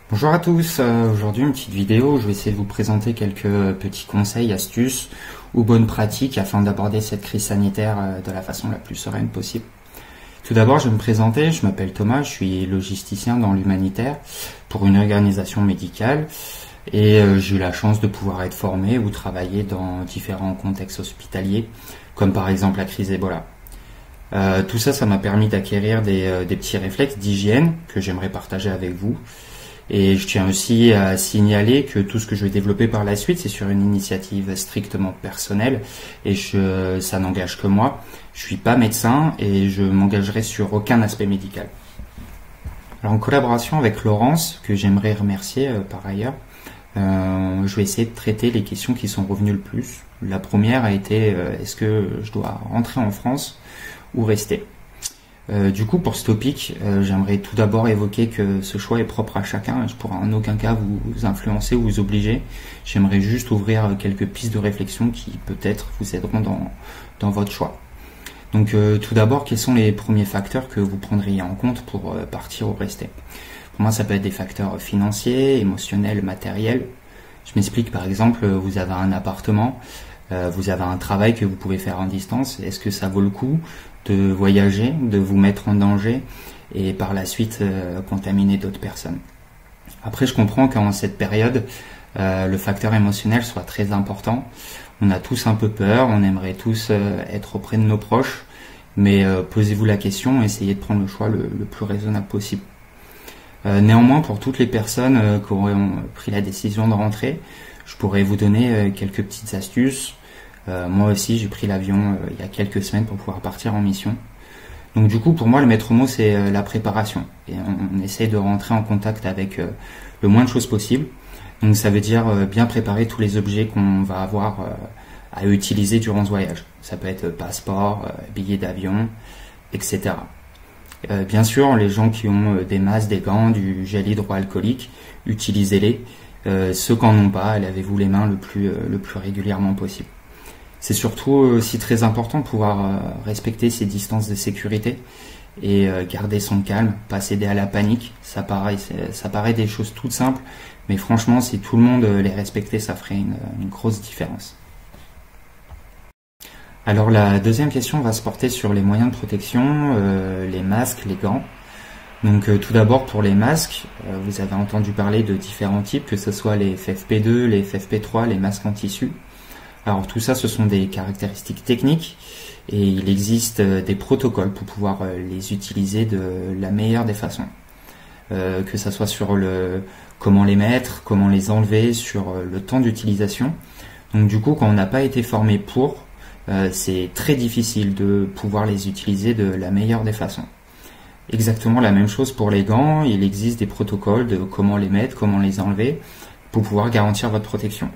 Bonjour à tous, aujourd'hui une petite vidéo où je vais essayer de vous présenter quelques petits conseils, astuces ou bonnes pratiques afin d'aborder cette crise sanitaire de la façon la plus sereine possible. Tout d'abord, je vais me présenter, je m'appelle Thomas, je suis logisticien dans l'humanitaire pour une organisation médicale et j'ai eu la chance de pouvoir être formé ou travailler dans différents contextes hospitaliers comme par exemple la crise Ebola. Tout ça, ça m'a permis d'acquérir des petits réflexes d'hygiène que j'aimerais partager avec vous. Et je tiens aussi à signaler que tout ce que je vais développer par la suite, c'est sur une initiative strictement personnelle et ça n'engage que moi. Je suis pas médecin et je m'engagerai sur aucun aspect médical. Alors en collaboration avec Laurence, que j'aimerais remercier par ailleurs, je vais essayer de traiter les questions qui sont revenues le plus. La première a été est-ce que je dois rentrer en France ou rester ? Du coup, pour ce topic, j'aimerais tout d'abord évoquer que ce choix est propre à chacun. Je pourrais en aucun cas vous influencer ou vous obliger. J'aimerais juste ouvrir quelques pistes de réflexion qui peut-être vous aideront dans votre choix. Donc tout d'abord, quels sont les premiers facteurs que vous prendriez en compte pour partir ou rester ? Pour moi, ça peut être des facteurs financiers, émotionnels, matériels. Je m'explique, par exemple, vous avez un appartement, vous avez un travail que vous pouvez faire en distance. Est-ce que ça vaut le coup de voyager, de vous mettre en danger et par la suite contaminer d'autres personnes? Après, je comprends qu'en cette période, le facteur émotionnel soit très important. On a tous un peu peur, on aimerait tous être auprès de nos proches, mais posez-vous la question, essayez de prendre le choix le plus raisonnable possible. Néanmoins, pour toutes les personnes qui auront pris la décision de rentrer, je pourrais vous donner quelques petites astuces. Moi aussi, j'ai pris l'avion il y a quelques semaines pour pouvoir partir en mission. Donc du coup, pour moi, le maître mot, c'est la préparation. Et on essaie de rentrer en contact avec le moins de choses possible. Donc ça veut dire bien préparer tous les objets qu'on va avoir à utiliser durant ce voyage. Ça peut être passeport, billets d'avion, etc. Bien sûr, les gens qui ont des masques, des gants, du gel hydroalcoolique, utilisez-les. Ceux qui n'en ont pas, lavez-vous les mains le plus régulièrement possible. C'est surtout aussi très important de pouvoir respecter ces distances de sécurité et garder son calme, pas céder à la panique. Ça paraît des choses toutes simples, mais franchement, si tout le monde les respectait, ça ferait une grosse différence. Alors la deuxième question va se porter sur les moyens de protection, les masques, les gants. Donc tout d'abord pour les masques, vous avez entendu parler de différents types, que ce soit les FFP2, les FFP3, les masques en tissu. Alors tout ça, ce sont des caractéristiques techniques et il existe des protocoles pour pouvoir les utiliser de la meilleure des façons. Que ça soit sur comment les mettre, comment les enlever, sur le temps d'utilisation. Donc du coup, quand on n'a pas été formé pour, c'est très difficile de pouvoir les utiliser de la meilleure des façons. Exactement la même chose pour les gants, il existe des protocoles de comment les mettre, comment les enlever pour pouvoir garantir votre protection.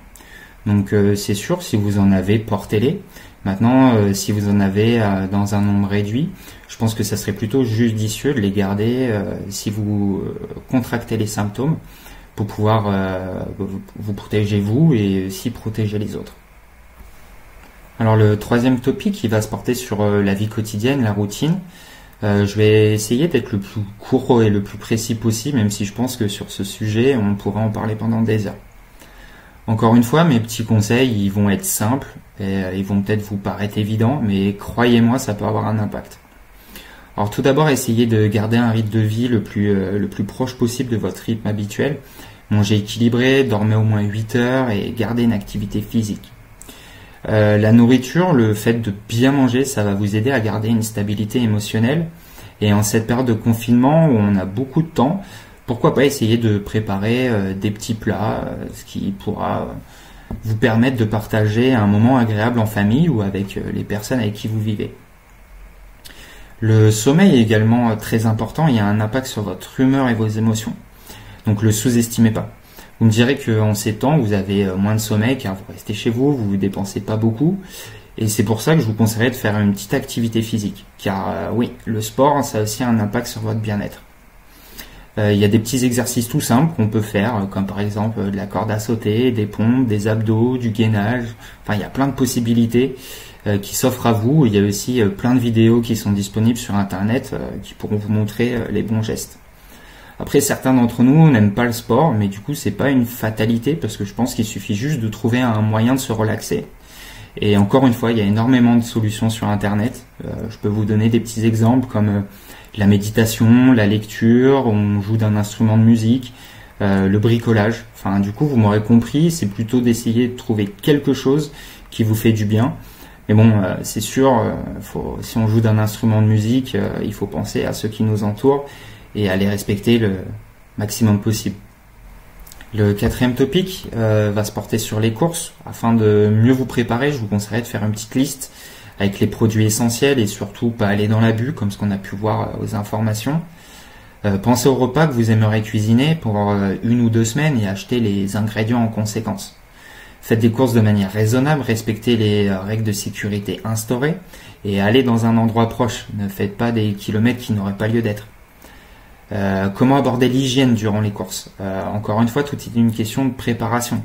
Donc c'est sûr, si vous en avez, portez-les. Maintenant, si vous en avez dans un nombre réduit, je pense que ça serait plutôt judicieux de les garder si vous contractez les symptômes pour pouvoir vous protéger vous et aussi protéger les autres. Alors le troisième topic, il va se porter sur la vie quotidienne, la routine. Je vais essayer d'être le plus court et le plus précis possible, même si je pense que sur ce sujet, on pourra en parler pendant des heures. Encore une fois, mes petits conseils, ils vont être simples, et ils vont peut-être vous paraître évidents, mais croyez-moi, ça peut avoir un impact. Alors tout d'abord, essayez de garder un rythme de vie le plus proche possible de votre rythme habituel. Mangez équilibré, dormez au moins 8 heures et gardez une activité physique. La nourriture, le fait de bien manger, ça va vous aider à garder une stabilité émotionnelle. Et en cette période de confinement où on a beaucoup de temps, pourquoi pas essayer de préparer des petits plats, ce qui pourra vous permettre de partager un moment agréable en famille ou avec les personnes avec qui vous vivez. Le sommeil est également très important, il y a un impact sur votre humeur et vos émotions. Donc le sous-estimez pas. Vous me direz qu'en ces temps, vous avez moins de sommeil car vous restez chez vous, vous ne dépensez pas beaucoup. Et c'est pour ça que je vous conseillerais de faire une petite activité physique. Car oui, le sport, ça a aussi un impact sur votre bien-être. Il y a des petits exercices tout simples qu'on peut faire, comme par exemple de la corde à sauter, des pompes, des abdos, du gainage. Enfin, il y a plein de possibilités qui s'offrent à vous. Il y a aussi plein de vidéos qui sont disponibles sur Internet qui pourront vous montrer les bons gestes. Après, certains d'entre nous n'aiment pas le sport, mais du coup, c'est pas une fatalité parce que je pense qu'il suffit juste de trouver un moyen de se relaxer. Et encore une fois, il y a énormément de solutions sur Internet. Je peux vous donner des petits exemples comme la méditation, la lecture, on joue d'un instrument de musique, le bricolage. Enfin, du coup, vous m'aurez compris, c'est plutôt d'essayer de trouver quelque chose qui vous fait du bien. Mais bon, c'est sûr, si on joue d'un instrument de musique, il faut penser à ceux qui nous entourent et à les respecter le maximum possible. Le quatrième topic va se porter sur les courses. Afin de mieux vous préparer, je vous conseillerais de faire une petite liste avec les produits essentiels et surtout pas aller dans l'abus comme ce qu'on a pu voir aux informations. Pensez au repas que vous aimeriez cuisiner pour 1 ou 2 semaines et achetez les ingrédients en conséquence. Faites des courses de manière raisonnable, respectez les règles de sécurité instaurées et allez dans un endroit proche. Ne faites pas des kilomètres qui n'auraient pas lieu d'être. Comment aborder l'hygiène durant les courses? Encore une fois, tout est une question de préparation.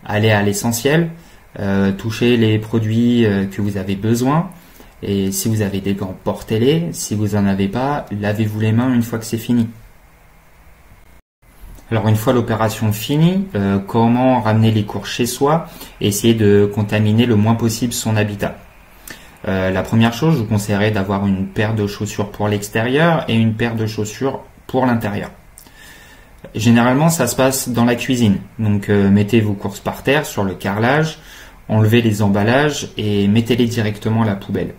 Allez à l'essentiel, touchez les produits que vous avez besoin, et si vous avez des gants, portez-les. Si vous n'en avez pas, lavez-vous les mains une fois que c'est fini. Alors une fois l'opération finie, comment ramener les courses chez soi et essayer de contaminer le moins possible son habitat? La première chose, je vous conseillerais d'avoir une paire de chaussures pour l'extérieur et une paire de chaussures pour l'intérieur. Généralement, ça se passe dans la cuisine. Donc, mettez vos courses par terre sur le carrelage, enlevez les emballages et mettez-les directement à la poubelle.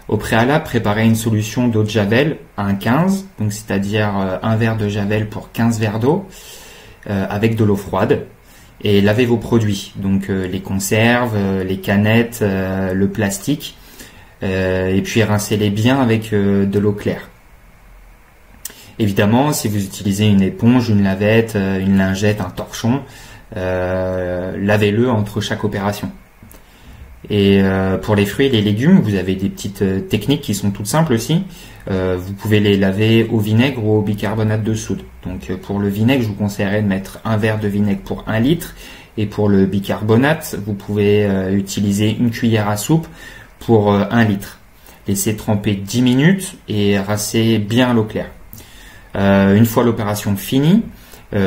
Au préalable, préparez une solution d'eau de javel 1,15, donc c'est-à-dire un verre de javel pour 15 verres d'eau, avec de l'eau froide. Et lavez vos produits, donc les conserves, les canettes, le plastique, et puis rincez-les bien avec de l'eau claire. Évidemment, si vous utilisez une éponge, une lavette, une lingette, un torchon, lavez-le entre chaque opération. Et pour les fruits et les légumes, vous avez des petites techniques qui sont toutes simples aussi. Vous pouvez les laver au vinaigre ou au bicarbonate de soude. Donc pour le vinaigre, je vous conseillerais de mettre un verre de vinaigre pour 1 litre. Et pour le bicarbonate, vous pouvez utiliser une cuillère à soupe pour 1 litre. Laissez tremper 10 minutes et rincez bien à l'eau claire. Une fois l'opération finie,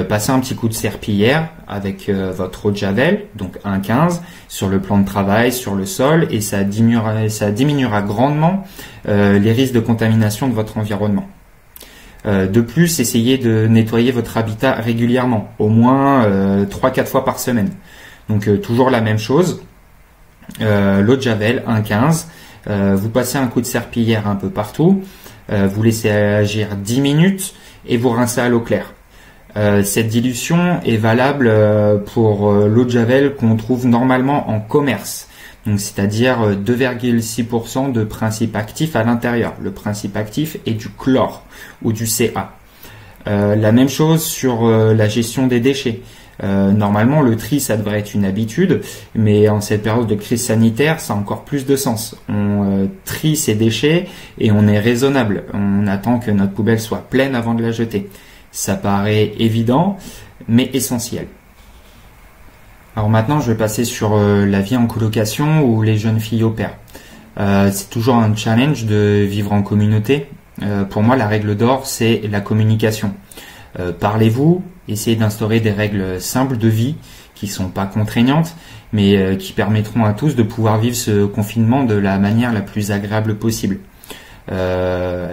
passez un petit coup de serpillière avec votre eau de javel, donc 1,15, sur le plan de travail, sur le sol, et ça diminuera grandement les risques de contamination de votre environnement. De plus, essayez de nettoyer votre habitat régulièrement, au moins 3-4 fois par semaine. Donc toujours la même chose, l'eau de javel 1,15, vous passez un coup de serpillière un peu partout, vous laissez agir 10 minutes et vous rincez à l'eau claire. Cette dilution est valable pour l'eau de javel qu'on trouve normalement en commerce, donc c'est-à-dire 2,6% de principe actif à l'intérieur. Le principe actif est du chlore ou du Ca. La même chose sur la gestion des déchets. Normalement, le tri, ça devrait être une habitude, mais en cette période de crise sanitaire, ça a encore plus de sens. On trie ses déchets et on est raisonnable. On attend que notre poubelle soit pleine avant de la jeter. Ça paraît évident, mais essentiel. Alors maintenant, je vais passer sur la vie en colocation où les jeunes filles opèrent. C'est toujours un challenge de vivre en communauté. Pour moi, la règle d'or, c'est la communication. Parlez-vous, essayez d'instaurer des règles simples de vie qui sont pas contraignantes, mais qui permettront à tous de pouvoir vivre ce confinement de la manière la plus agréable possible.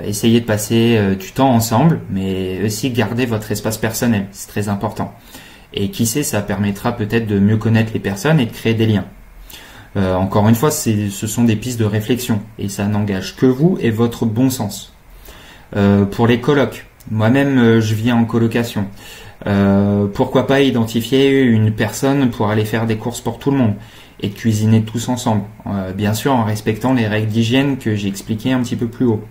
Essayez de passer du temps ensemble, mais aussi garder votre espace personnel, c'est très important. Et qui sait, ça permettra peut-être de mieux connaître les personnes et de créer des liens. Encore une fois, ce sont des pistes de réflexion, et ça n'engage que vous et votre bon sens. Pour les colocs, moi-même je vis en colocation. Pourquoi pas identifier une personne pour aller faire des courses pour tout le monde et cuisiner tous ensemble, bien sûr en respectant les règles d'hygiène que j'ai expliquées un petit peu plus haut.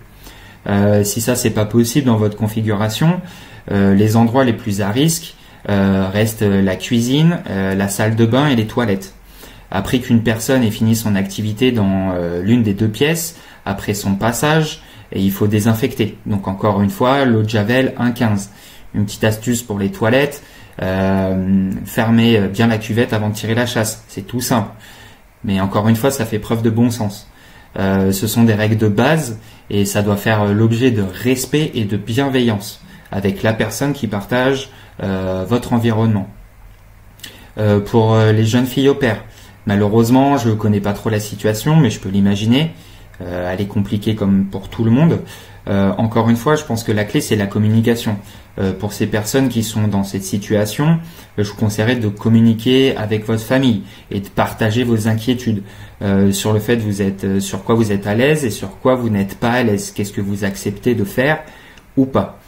Si ça c'est pas possible dans votre configuration, les endroits les plus à risque restent la cuisine, la salle de bain et les toilettes. Après qu'une personne ait fini son activité dans l'une des 2 pièces, après son passage, et il faut désinfecter. Donc encore une fois, l'eau de javel 1,15. Une petite astuce pour les toilettes, fermez bien la cuvette avant de tirer la chasse. C'est tout simple. Mais encore une fois, ça fait preuve de bon sens. Ce sont des règles de base et ça doit faire l'objet de respect et de bienveillance. avec la personne qui partage votre environnement. Pour les jeunes filles au pair, malheureusement, je ne connais pas trop la situation, mais je peux l'imaginer. Elle est compliquée comme pour tout le monde. Encore une fois, je pense que la clé, c'est la communication. Pour ces personnes qui sont dans cette situation, je vous conseillerais de communiquer avec votre famille et de partager vos inquiétudes sur le fait sur quoi vous êtes à l'aise et sur quoi vous n'êtes pas à l'aise. Qu'est-ce que vous acceptez de faire ou pas.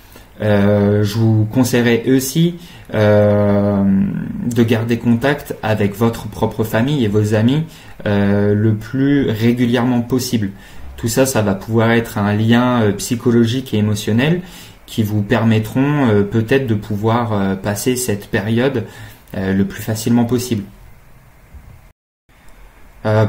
Je vous conseillerais aussi de garder contact avec votre propre famille et vos amis le plus régulièrement possible. Tout ça, ça va pouvoir être un lien psychologique et émotionnel qui vous permettront peut-être de pouvoir passer cette période le plus facilement possible.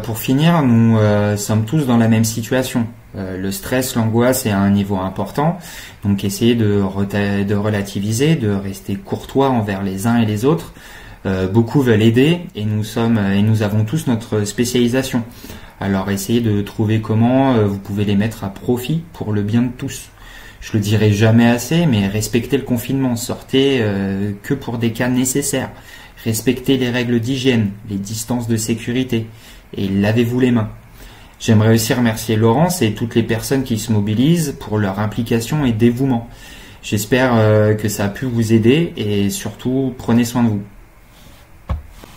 Pour finir, nous sommes tous dans la même situation. Le stress, l'angoisse est à un niveau important, donc essayez de relativiser, de rester courtois envers les uns et les autres. Beaucoup veulent aider et nous avons tous notre spécialisation. Alors essayez de trouver comment vous pouvez les mettre à profit pour le bien de tous. Je le dirai jamais assez, mais respectez le confinement, sortez que pour des cas nécessaires. Respectez les règles d'hygiène, les distances de sécurité et lavez-vous les mains. J'aimerais aussi remercier Laurence et toutes les personnes qui se mobilisent pour leur implication et dévouement. J'espère que ça a pu vous aider et surtout prenez soin de vous.